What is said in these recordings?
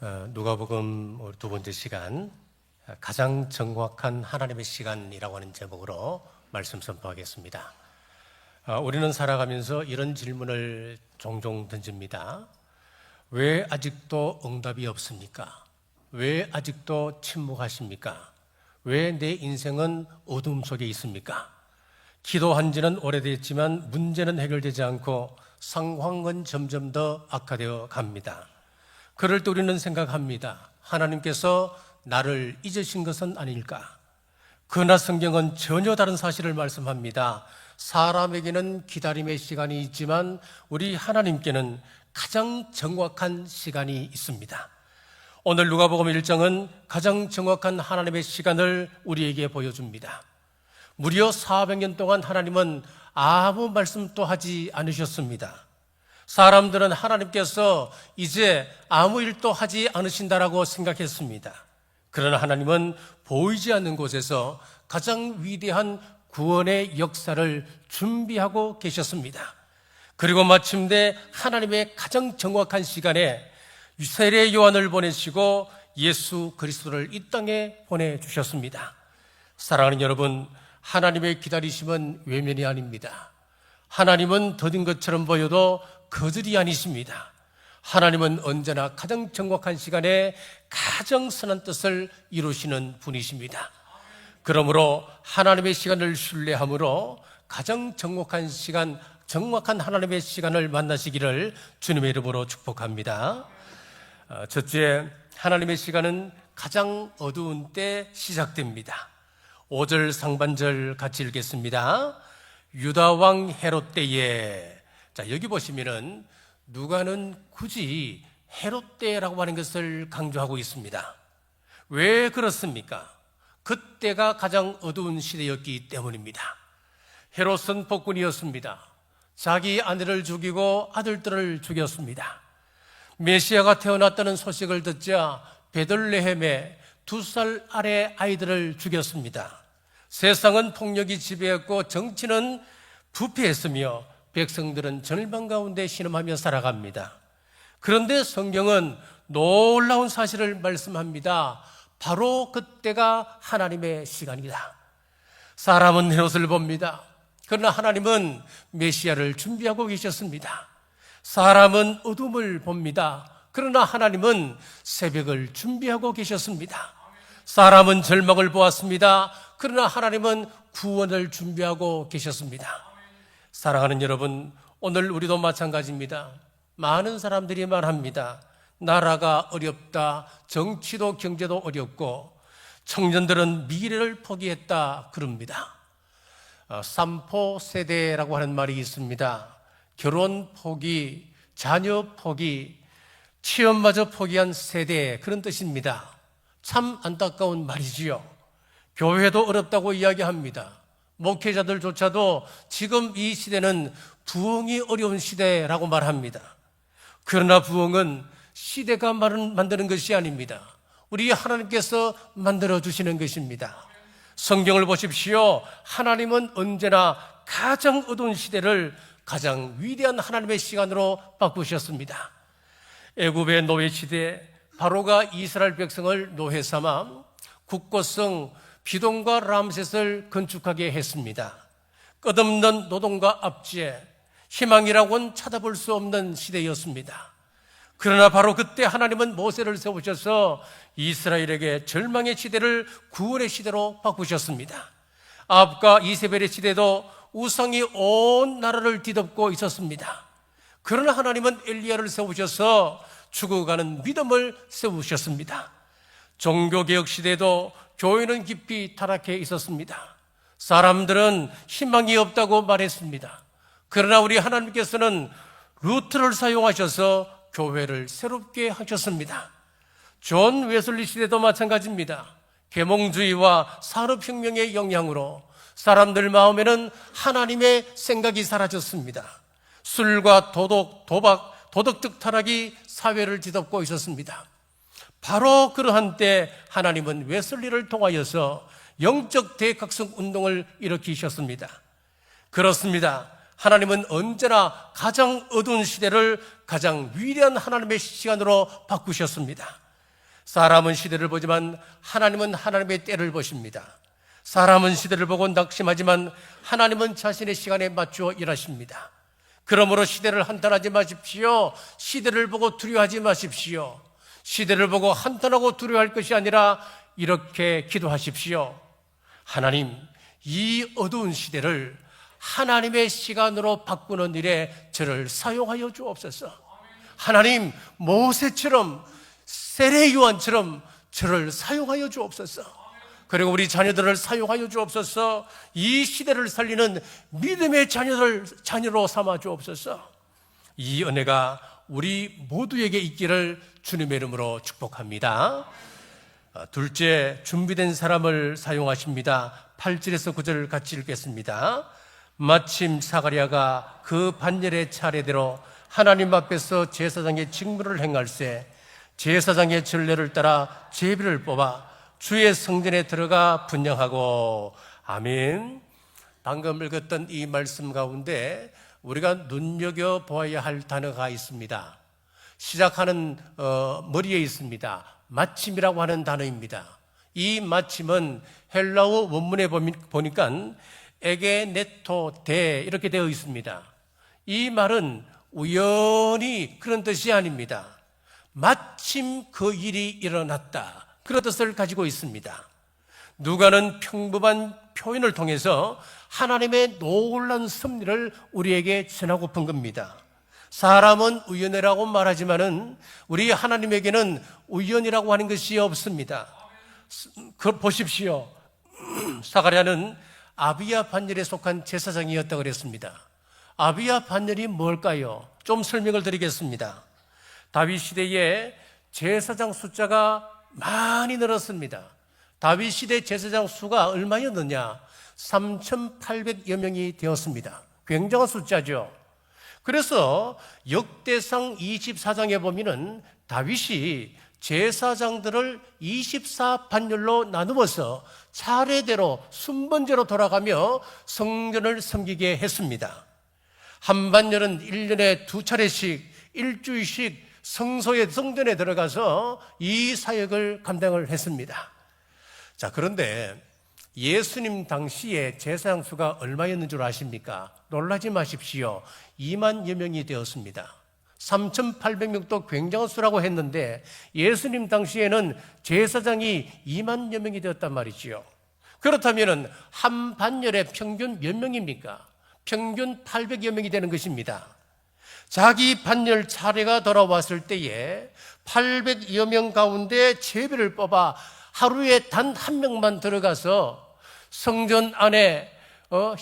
누가복음 두 번째 시간, 가장 정확한 하나님의 시간이라고 하는 제목으로 말씀 선포하겠습니다. 우리는 살아가면서 이런 질문을 종종 던집니다. 왜 아직도 응답이 없습니까? 왜 아직도 침묵하십니까? 왜 내 인생은 어둠 속에 있습니까? 기도한 지는 오래됐지만 문제는 해결되지 않고 상황은 점점 더 악화되어 갑니다. 그럴 때 우리는 생각합니다. 하나님께서 나를 잊으신 것은 아닐까? 그러나 성경은 전혀 다른 사실을 말씀합니다. 사람에게는 기다림의 시간이 있지만 우리 하나님께는 가장 정확한 시간이 있습니다. 오늘 누가복음 1장은 가장 정확한 하나님의 시간을 우리에게 보여줍니다. 무려 400년 동안 하나님은 아무 말씀도 하지 않으셨습니다. 사람들은 하나님께서 이제 아무 일도 하지 않으신다라고 생각했습니다. 그러나 하나님은 보이지 않는 곳에서 가장 위대한 구원의 역사를 준비하고 계셨습니다. 그리고 마침내 하나님의 가장 정확한 시간에 세례 요한을 보내시고 예수 그리스도를 이 땅에 보내주셨습니다. 사랑하는 여러분, 하나님의 기다리심은 외면이 아닙니다. 하나님은 더딘 것처럼 보여도 거절이 아니십니다. 하나님은 언제나 가장 정확한 시간에 가장 선한 뜻을 이루시는 분이십니다. 그러므로 하나님의 시간을 신뢰함으로 가장 정확한 시간, 정확한 하나님의 시간을 만나시기를 주님의 이름으로 축복합니다. 첫째, 하나님의 시간은 가장 어두운 때 시작됩니다. 5절 상반절 같이 읽겠습니다. 유다 왕 헤롯 때에. 자, 여기 보시면은 누가는 굳이 헤롯 때라고 하는 것을 강조하고 있습니다. 왜 그렇습니까? 그때가 가장 어두운 시대였기 때문입니다. 헤롯은 폭군이었습니다. 자기 아내를 죽이고 아들들을 죽였습니다. 메시아가 태어났다는 소식을 듣자 베들레헴에 2살 아래 아이들을 죽였습니다. 세상은 폭력이 지배했고 정치는 부패했으며 백성들은 절망 가운데 신음하며 살아갑니다. 그런데 성경은 놀라운 사실을 말씀합니다. 바로 그때가 하나님의 시간이다. 사람은 헤롯을 봅니다. 그러나 하나님은 메시아를 준비하고 계셨습니다. 사람은 어둠을 봅니다. 그러나 하나님은 새벽을 준비하고 계셨습니다. 사람은 절망을 보았습니다. 그러나 하나님은 구원을 준비하고 계셨습니다. 사랑하는 여러분, 오늘 우리도 마찬가지입니다. 많은 사람들이 말합니다. 나라가 어렵다, 정치도 경제도 어렵고 청년들은 미래를 포기했다 그럽니다. 삼포 세대라고 하는 말이 있습니다. 결혼 포기, 자녀 포기, 취업마저 포기한 세대, 그런 뜻입니다. 참 안타까운 말이지요. 교회도 어렵다고 이야기합니다. 목회자들조차도 지금 이 시대는 부흥이 어려운 시대라고 말합니다. 그러나 부흥은 시대가 만드는 것이 아닙니다. 우리 하나님께서 만들어주시는 것입니다. 성경을 보십시오. 하나님은 언제나 가장 어두운 시대를 가장 위대한 하나님의 시간으로 바꾸셨습니다. 애굽의 노예 시대, 바로가 이스라엘 백성을 노예 삼아 국고성 비동과 람셋을 건축하게 했습니다. 끝없는 노동과 압제, 희망이라고는 찾아볼 수 없는 시대였습니다. 그러나 바로 그때 하나님은 모세를 세우셔서 이스라엘에게 절망의 시대를 구원의 시대로 바꾸셨습니다. 아합과 이세벨의 시대도 우상이 온 나라를 뒤덮고 있었습니다. 그러나 하나님은 엘리야를 세우셔서 죽어가는 믿음을 세우셨습니다. 종교개혁 시대도 교회는 깊이 타락해 있었습니다. 사람들은 희망이 없다고 말했습니다. 그러나 우리 하나님께서는 루트를 사용하셔서 교회를 새롭게 하셨습니다. 존 웨슬리 시대도 마찬가지입니다. 계몽주의와 산업혁명의 영향으로 사람들 마음에는 하나님의 생각이 사라졌습니다. 술과 도덕, 도박, 도덕적 타락이 사회를 뒤덮고 있었습니다. 바로 그러한 때 하나님은 웨슬리를 통하여서 영적 대각성 운동을 일으키셨습니다. 그렇습니다. 하나님은 언제나 가장 어두운 시대를 가장 위대한 하나님의 시간으로 바꾸셨습니다. 사람은 시대를 보지만 하나님은 하나님의 때를 보십니다. 사람은 시대를 보고 낙심하지만 하나님은 자신의 시간에 맞추어 일하십니다. 그러므로 시대를 한탄하지 마십시오. 시대를 보고 두려워하지 마십시오. 시대를 보고 한탄하고 두려워할 것이 아니라 이렇게 기도하십시오. 하나님, 이 어두운 시대를 하나님의 시간으로 바꾸는 일에 저를 사용하여 주옵소서. 하나님, 모세처럼 세례 요한처럼 저를 사용하여 주옵소서. 그리고 우리 자녀들을 사용하여 주옵소서. 이 시대를 살리는 믿음의 자녀로 삼아 주옵소서. 이 은혜가 우리 모두에게 있기를 주님의 이름으로 축복합니다. 둘째, 준비된 사람을 사용하십니다. 8절에서 9절 같이 읽겠습니다. 마침 사가랴가 그 반열의 차례대로 하나님 앞에서 제사장의 직무를 행할세 제사장의 전례를 따라 제비를 뽑아 주의 성전에 들어가 분향하고. 아멘. 방금 읽었던 이 말씀 가운데 우리가 눈여겨보아야 할 단어가 있습니다. 시작하는 머리에 있습니다. 마침이라고 하는 단어입니다. 이 마침은 헬라어 원문에 보니까 에게네토 데 이렇게 되어 있습니다. 이 말은 우연히 그런 뜻이 아닙니다. 마침 그 일이 일어났다, 그런 뜻을 가지고 있습니다. 누가는 평범한 표현을 통해서 하나님의 놀라운 섭리를 우리에게 전하고픈 겁니다. 사람은 우연이라고 말하지만은 우리 하나님에게는 우연이라고 하는 것이 없습니다. 보십시오. 사가랴는 아비야 반열에 속한 제사장이었다고 그랬습니다. 아비야 반열이 뭘까요? 좀 설명을 드리겠습니다. 다윗 시대에 제사장 숫자가 많이 늘었습니다. 다윗 시대 제사장 수가 얼마였느냐? 3,800여 명이 되었습니다. 굉장한 숫자죠. 그래서 역대상 24장에 보면은 다윗이 제사장들을 24반열로 나누어서 차례대로 순번제로 돌아가며 성전을 섬기게 했습니다. 한 반열은 1년에 2차례씩 일주일씩 성전에 들어가서 이 사역을 감당을 했습니다. 자, 그런데 예수님 당시에 제사장 수가 얼마였는 줄 아십니까? 놀라지 마십시오. 2만여 명이 되었습니다. 3,800명도 굉장한 수라고 했는데 예수님 당시에는 제사장이 2만여 명이 되었단 말이지요. 그렇다면 한 반열에 평균 몇 명입니까? 평균 800여 명이 되는 것입니다. 자기 반열 차례가 돌아왔을 때에 800여 명 가운데 제비를 뽑아 하루에 단 한 명만 들어가서 성전 안에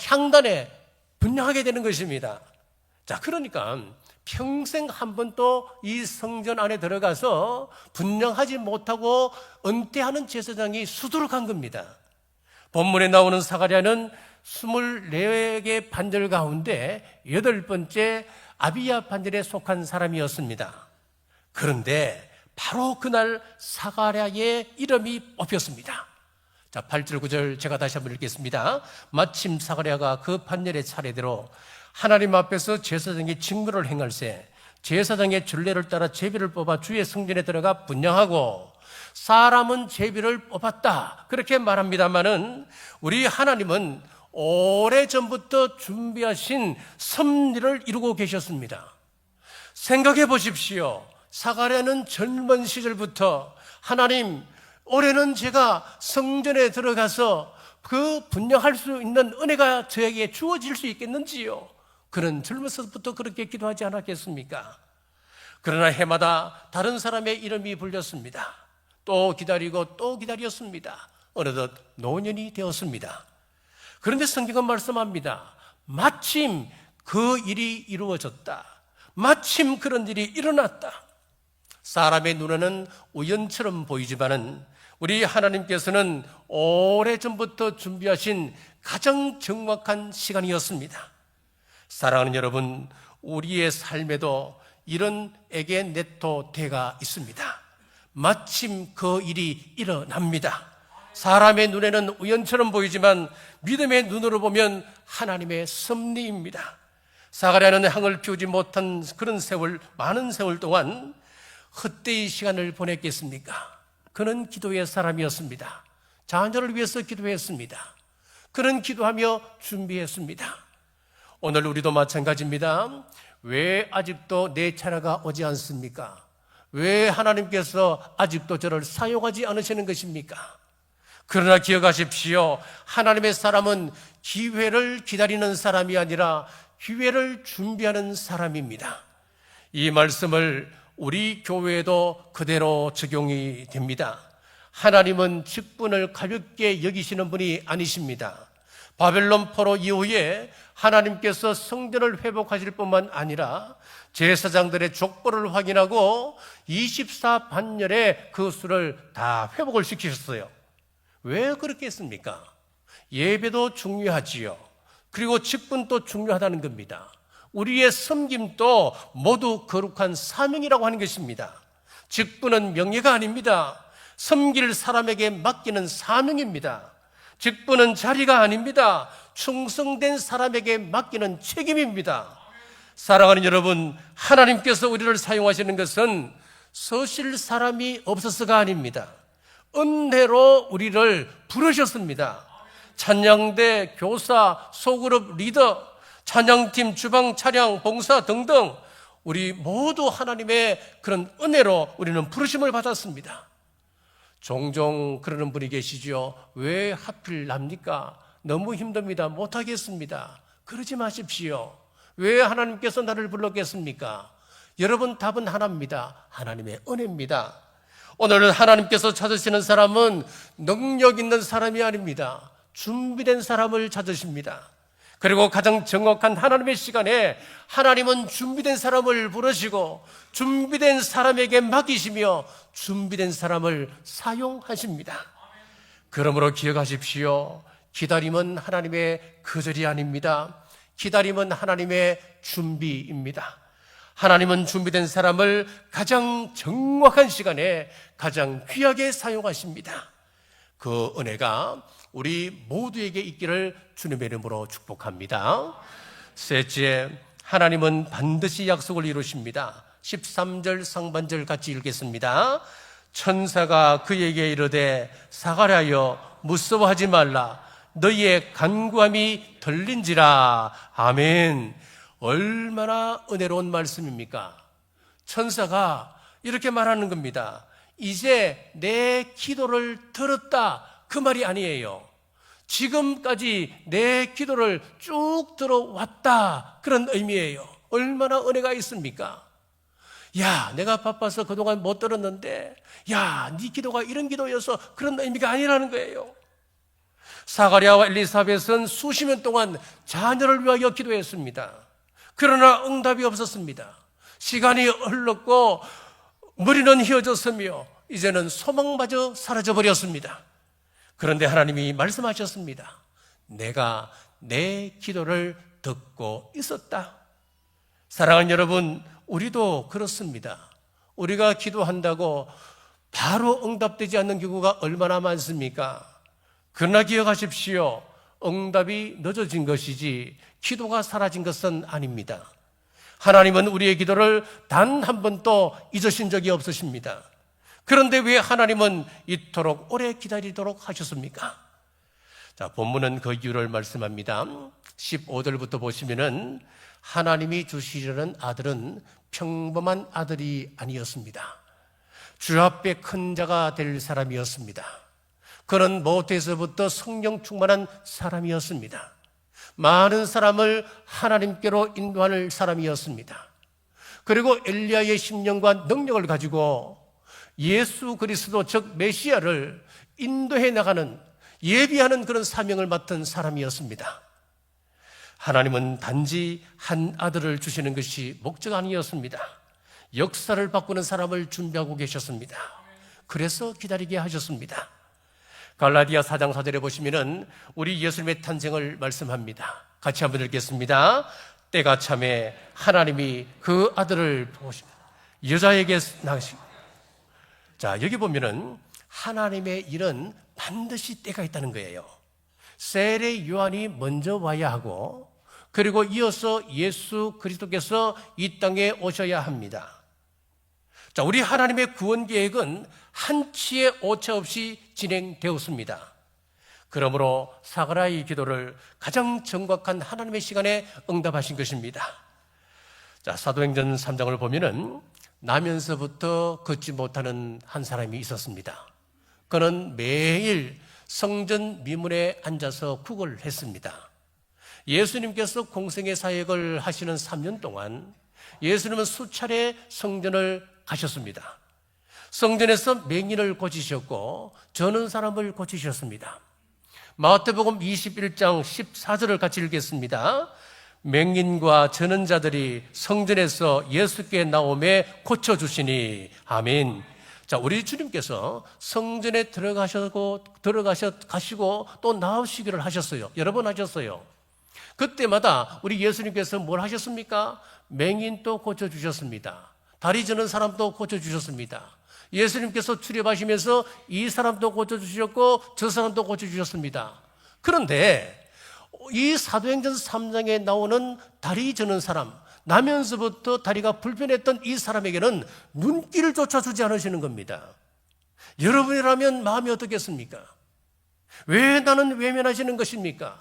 향단에 분향하게 되는 것입니다. 자, 그러니까 평생 한 번도 이 성전 안에 들어가서 분향하지 못하고 은퇴하는 제사장이 수두룩한 겁니다. 본문에 나오는 사가랴는 24개 반절 가운데 8번째 아비야 반절에 속한 사람이었습니다. 그런데 바로 그날 사가랴의 이름이 뽑혔습니다. 자, 8절 9절 제가 다시 한번 읽겠습니다. 마침 사가랴가 그 반열의 차례대로 하나님 앞에서 제사장의 직무를 행할세 제사장의 전례를 따라 제비를 뽑아 주의 성전에 들어가 분향하고. 사람은 제비를 뽑았다 그렇게 말합니다마는 우리 하나님은 오래전부터 준비하신 섭리를 이루고 계셨습니다. 생각해 보십시오. 사가랴는 젊은 시절부터 하나님, 올해는 제가 성전에 들어가서 그 분향할 수 있는 은혜가 저에게 주어질 수 있겠는지요? 그는 젊어서부터 그렇게 기도하지 않았겠습니까? 그러나 해마다 다른 사람의 이름이 불렸습니다. 또 기다리고 또 기다렸습니다. 어느덧 노년이 되었습니다. 그런데 성경은 말씀합니다. 마침 그 일이 이루어졌다. 마침 그런 일이 일어났다. 사람의 눈에는 우연처럼 보이지만은 우리 하나님께서는 오래전부터 준비하신 가장 정확한 시간이었습니다. 사랑하는 여러분, 우리의 삶에도 이런 에게네토 대가 있습니다. 마침 그 일이 일어납니다. 사람의 눈에는 우연처럼 보이지만 믿음의 눈으로 보면 하나님의 섭리입니다. 사가랴는 향을 피우지 못한 그런 세월, 많은 세월 동안 헛되이 시간을 보냈겠습니까? 그는 기도의 사람이었습니다. 자녀를 위해서 기도했습니다. 그는 기도하며 준비했습니다. 오늘 우리도 마찬가지입니다. 왜 아직도 내 차례가 오지 않습니까? 왜 하나님께서 아직도 저를 사용하지 않으시는 것입니까? 그러나 기억하십시오. 하나님의 사람은 기회를 기다리는 사람이 아니라 기회를 준비하는 사람입니다. 이 말씀을 우리 교회에도 그대로 적용이 됩니다. 하나님은 직분을 가볍게 여기시는 분이 아니십니다. 바벨론 포로 이후에 하나님께서 성전을 회복하실 뿐만 아니라 제사장들의 족보를 확인하고 24반년에 그 수를 다 회복을 시키셨어요. 왜 그렇게 했습니까? 예배도 중요하지요. 그리고 직분도 중요하다는 겁니다. 우리의 섬김도 모두 거룩한 사명이라고 하는 것입니다. 직분은 명예가 아닙니다. 섬길 사람에게 맡기는 사명입니다. 직분은 자리가 아닙니다. 충성된 사람에게 맡기는 책임입니다. 사랑하는 여러분, 하나님께서 우리를 사용하시는 것은 서실 사람이 없어서가 아닙니다. 은혜로 우리를 부르셨습니다. 찬양대, 교사, 소그룹 리더, 찬양팀, 주방, 차량, 봉사 등등 우리 모두 하나님의 그런 은혜로 우리는 부르심을 받았습니다. 종종 그러는 분이 계시죠. 왜 하필 납니까? 너무 힘듭니다. 못하겠습니다. 그러지 마십시오. 왜 하나님께서 나를 불렀겠습니까? 여러분, 답은 하나입니다. 하나님의 은혜입니다. 오늘 하나님께서 찾으시는 사람은 능력 있는 사람이 아닙니다. 준비된 사람을 찾으십니다. 그리고 가장 정확한 하나님의 시간에 하나님은 준비된 사람을 부르시고 준비된 사람에게 맡기시며 준비된 사람을 사용하십니다. 그러므로 기억하십시오. 기다림은 하나님의 거절이 아닙니다. 기다림은 하나님의 준비입니다. 하나님은 준비된 사람을 가장 정확한 시간에 가장 귀하게 사용하십니다. 그 은혜가 우리 모두에게 있기를 주님의 이름으로 축복합니다. 셋째, 하나님은 반드시 약속을 이루십니다. 13절 상반절 같이 읽겠습니다. 천사가 그에게 이르되 사가랴여 무서워하지 말라. 너희의 간구함이 들린지라. 아멘. 얼마나 은혜로운 말씀입니까? 천사가 이렇게 말하는 겁니다. 이제 내 기도를 들었다. 그 말이 아니에요. 지금까지 내 기도를 쭉 들어왔다. 그런 의미예요. 얼마나 은혜가 있습니까? 야, 내가 바빠서 그동안 못 들었는데, 야, 네 기도가 이런 기도여서 그런 의미가 아니라는 거예요. 사가랴와 엘리사벳은 수십 년 동안 자녀를 위하여 기도했습니다. 그러나 응답이 없었습니다. 시간이 흘렀고 머리는 휘어졌으며 이제는 소망마저 사라져버렸습니다. 그런데 하나님이 말씀하셨습니다. 내가 내 기도를 듣고 있었다. 사랑하는 여러분, 우리도 그렇습니다. 우리가 기도한다고 바로 응답되지 않는 경우가 얼마나 많습니까? 그러나 기억하십시오. 응답이 늦어진 것이지 기도가 사라진 것은 아닙니다. 하나님은 우리의 기도를 단 한 번도 잊으신 적이 없으십니다. 그런데 왜 하나님은 이토록 오래 기다리도록 하셨습니까? 자, 본문은 그 이유를 말씀합니다. 15절부터 보시면은 하나님이 주시려는 아들은 평범한 아들이 아니었습니다. 주 앞에 큰 자가 될 사람이었습니다. 그는 모태에서부터 성령 충만한 사람이었습니다. 많은 사람을 하나님께로 인도할 사람이었습니다. 그리고 엘리야의 심령과 능력을 가지고 예수 그리스도 즉 메시아를 인도해 나가는 예비하는 그런 사명을 맡은 사람이었습니다. 하나님은 단지 한 아들을 주시는 것이 목적 아니었습니다. 역사를 바꾸는 사람을 준비하고 계셨습니다. 그래서 기다리게 하셨습니다. 갈라디아 4장 4절에 보시면은 우리 예수님의 탄생을 말씀합니다. 같이 한번 읽겠습니다. 때가 참에 하나님이 그 아들을 보십니다. 여자에게 낳으시고. 자, 여기 보면은 하나님의 일은 반드시 때가 있다는 거예요. 세례 요한이 먼저 와야 하고 그리고 이어서 예수 그리스도께서 이 땅에 오셔야 합니다. 자, 우리 하나님의 구원 계획은 한치의 오차 없이 진행되었습니다. 그러므로 사가랴의 기도를 가장 정확한 하나님의 시간에 응답하신 것입니다. 자, 사도행전 3장을 보면은 나면서부터 걷지 못하는 한 사람이 있었습니다. 그는 매일 성전 미문에 앉아서 국을 했습니다. 예수님께서 공생의 사역을 하시는 3년 동안 예수님은 수차례 성전을 가셨습니다. 성전에서 맹인을 고치셨고 저는 사람을 고치셨습니다. 마태복음 21장 14절을 같이 읽겠습니다. 맹인과 저는 자들이 성전에서 예수께 나오매 고쳐주시니 아멘. 자, 우리 주님께서 성전에 가시고 또 나오시기를 하셨어요. 여러 번 하셨어요. 그때마다 우리 예수님께서 뭘 하셨습니까? 맹인도 고쳐주셨습니다. 다리 저는 사람도 고쳐주셨습니다. 예수님께서 출입하시면서 이 사람도 고쳐주셨고 저 사람도 고쳐주셨습니다. 그런데 이 사도행전 3장에 나오는 다리 저는 사람, 나면서부터 다리가 불편했던 이 사람에게는 눈길을 쫓아주지 않으시는 겁니다. 여러분이라면 마음이 어떻겠습니까? 왜 나는 외면하시는 것입니까?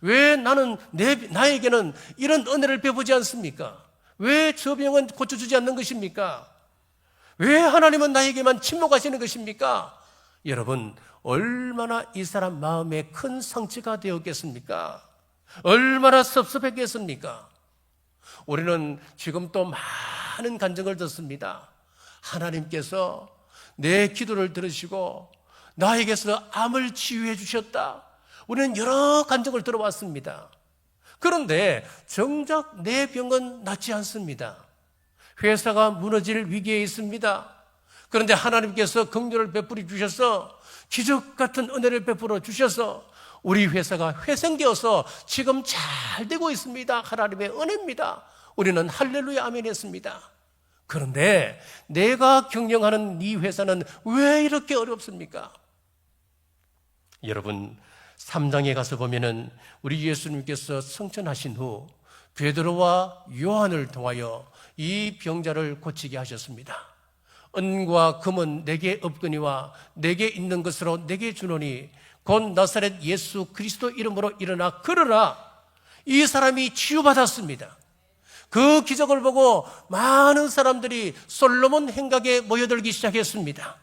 왜 나에게는 이런 은혜를 베푸지 않습니까? 왜 저 병은 고쳐주지 않는 것입니까? 왜 하나님은 나에게만 침묵하시는 것입니까? 여러분, 얼마나 이 사람 마음에 큰 상처가 되었겠습니까? 얼마나 섭섭했겠습니까? 우리는 지금 또 많은 간증을 듣습니다. 하나님께서 내 기도를 들으시고 나에게서 암을 치유해 주셨다. 우리는 여러 간증을 들어왔습니다. 그런데 정작 내 병은 낫지 않습니다. 회사가 무너질 위기에 있습니다. 그런데 하나님께서 긍휼을 베풀어 주셔서 기적 같은 은혜를 베풀어 주셔서 우리 회사가 회생되어서 지금 잘 되고 있습니다. 하나님의 은혜입니다. 우리는 할렐루야 아멘 했습니다. 그런데 내가 경영하는 이 회사는 왜 이렇게 어렵습니까? 여러분, 3장에 가서 보면은 우리 예수님께서 성천하신 후 베드로와 요한을 통하여 이 병자를 고치게 하셨습니다. 은과 금은 내게 없거니와 내게 있는 것으로 내게 주노니 곧 나사렛 예수 그리스도 이름으로 일어나 걸으라. 이 사람이 치유받았습니다. 그 기적을 보고 많은 사람들이 솔로몬 행각에 모여들기 시작했습니다.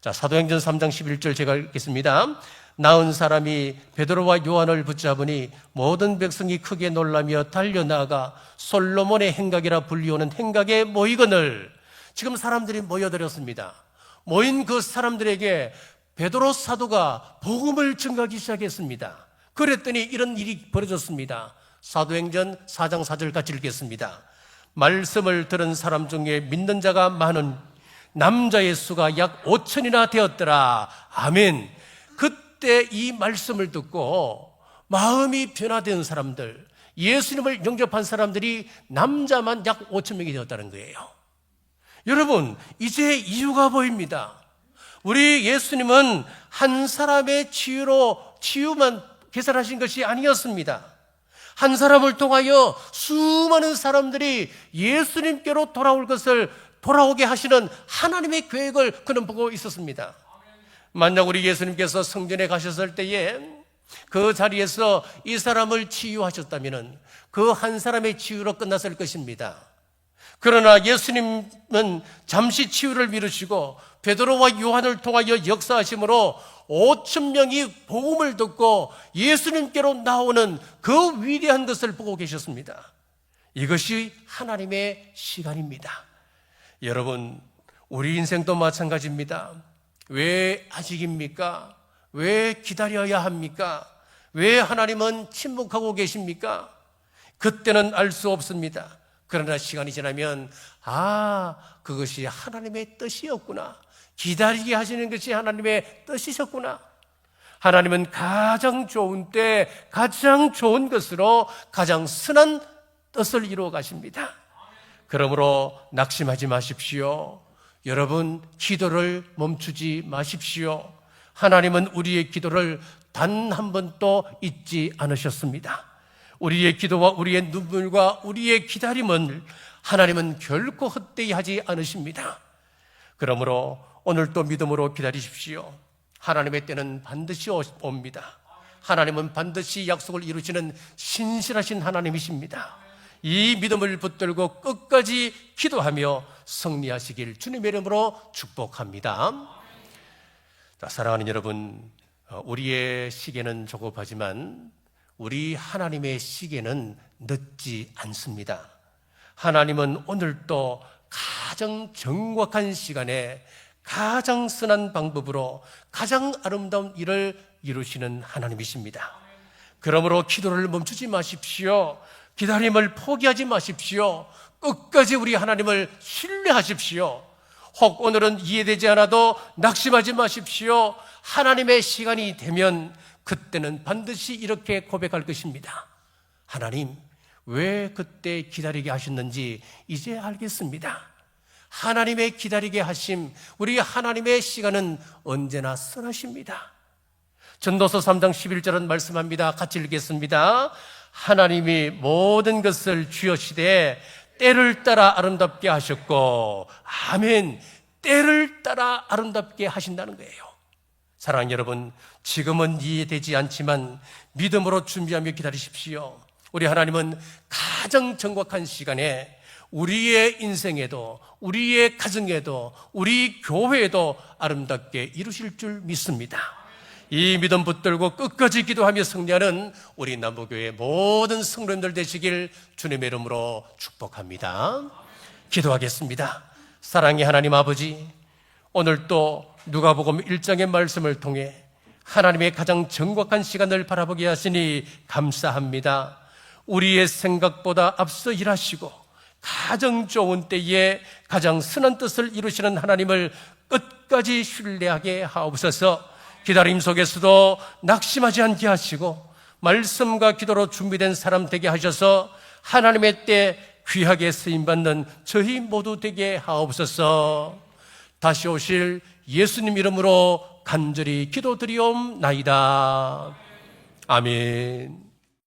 자, 사도행전 3장 11절 제가 읽겠습니다. 나은 사람이 베드로와 요한을 붙잡으니 모든 백성이 크게 놀라며 달려나가 솔로몬의 행각이라 불리우는 행각에 모이거늘. 지금 사람들이 모여들었습니다. 모인 그 사람들에게 베드로 사도가 복음을 증거하기 시작했습니다. 그랬더니 이런 일이 벌어졌습니다. 사도행전 4장 4절 같이 읽겠습니다. 말씀을 들은 사람 중에 믿는 자가 많은 남자의 수가 약 5천이나 되었더라. 아멘. 그때 이 말씀을 듣고 마음이 변화된 사람들, 예수님을 영접한 사람들이 남자만 약 5천 명이 되었다는 거예요. 여러분, 이제 이유가 보입니다. 우리 예수님은 한 사람의 치유만 계산하신 것이 아니었습니다. 한 사람을 통하여 수많은 사람들이 예수님께로 돌아오게 하시는 하나님의 계획을 그는 보고 있었습니다. 만약 우리 예수님께서 성전에 가셨을 때에 그 자리에서 이 사람을 치유하셨다면 그 한 사람의 치유로 끝났을 것입니다. 그러나 예수님은 잠시 치유를 미루시고 베드로와 요한을 통하여 역사하심으로 5천 명이 복음을 듣고 예수님께로 나오는 그 위대한 것을 보고 계셨습니다. 이것이 하나님의 시간입니다. 여러분, 우리 인생도 마찬가지입니다. 왜 아직입니까? 왜 기다려야 합니까? 왜 하나님은 침묵하고 계십니까? 그때는 알 수 없습니다. 그러나 시간이 지나면 그것이 하나님의 뜻이었구나. 기다리게 하시는 것이 하나님의 뜻이셨구나. 하나님은 가장 좋은 때 가장 좋은 것으로 가장 선한 뜻을 이루어 가십니다. 그러므로 낙심하지 마십시오. 여러분, 기도를 멈추지 마십시오. 하나님은 우리의 기도를 단 한 번도 잊지 않으셨습니다. 우리의 기도와 우리의 눈물과 우리의 기다림을 하나님은 결코 헛되이 하지 않으십니다. 그러므로 오늘도 믿음으로 기다리십시오. 하나님의 때는 반드시 옵니다. 하나님은 반드시 약속을 이루시는 신실하신 하나님이십니다. 이 믿음을 붙들고 끝까지 기도하며 승리하시길 주님의 이름으로 축복합니다. 자, 사랑하는 여러분, 우리의 시계는 조급하지만 우리 하나님의 시계는 늦지 않습니다. 하나님은 오늘도 가장 정확한 시간에 가장 선한 방법으로 가장 아름다운 일을 이루시는 하나님이십니다. 그러므로 기도를 멈추지 마십시오. 기다림을 포기하지 마십시오. 끝까지 우리 하나님을 신뢰하십시오. 혹 오늘은 이해되지 않아도 낙심하지 마십시오. 하나님의 시간이 되면 그때는 반드시 이렇게 고백할 것입니다. 하나님, 왜 그때 기다리게 하셨는지 이제 알겠습니다. 하나님의 기다리게 하심, 우리 하나님의 시간은 언제나 선하십니다. 전도서 3장 11절은 말씀합니다. 같이 읽겠습니다. 하나님이 모든 것을 주여시되 때를 따라 아름답게 하셨고, 아멘, 때를 따라 아름답게 하신다는 거예요. 사랑하는 여러분, 지금은 이해되지 않지만 믿음으로 준비하며 기다리십시오. 우리 하나님은 가장 정확한 시간에 우리의 인생에도, 우리의 가정에도, 우리 교회에도 아름답게 이루실 줄 믿습니다. 이 믿음 붙들고 끝까지 기도하며 승리하는 우리 남부교회 모든 성도님들 되시길 주님의 이름으로 축복합니다. 기도하겠습니다. 사랑의 하나님 아버지, 오늘 또 누가복음 1장의 말씀을 통해 하나님의 가장 정확한 시간을 바라보게 하시니 감사합니다. 우리의 생각보다 앞서 일하시고 가장 좋은 때에 가장 선한 뜻을 이루시는 하나님을 끝까지 신뢰하게 하옵소서. 기다림 속에서도 낙심하지 않게 하시고 말씀과 기도로 준비된 사람 되게 하셔서 하나님의 때 귀하게 쓰임받는 저희 모두 되게 하옵소서. 다시 오실 예수님 이름으로 간절히 기도드리옵나이다. 아멘.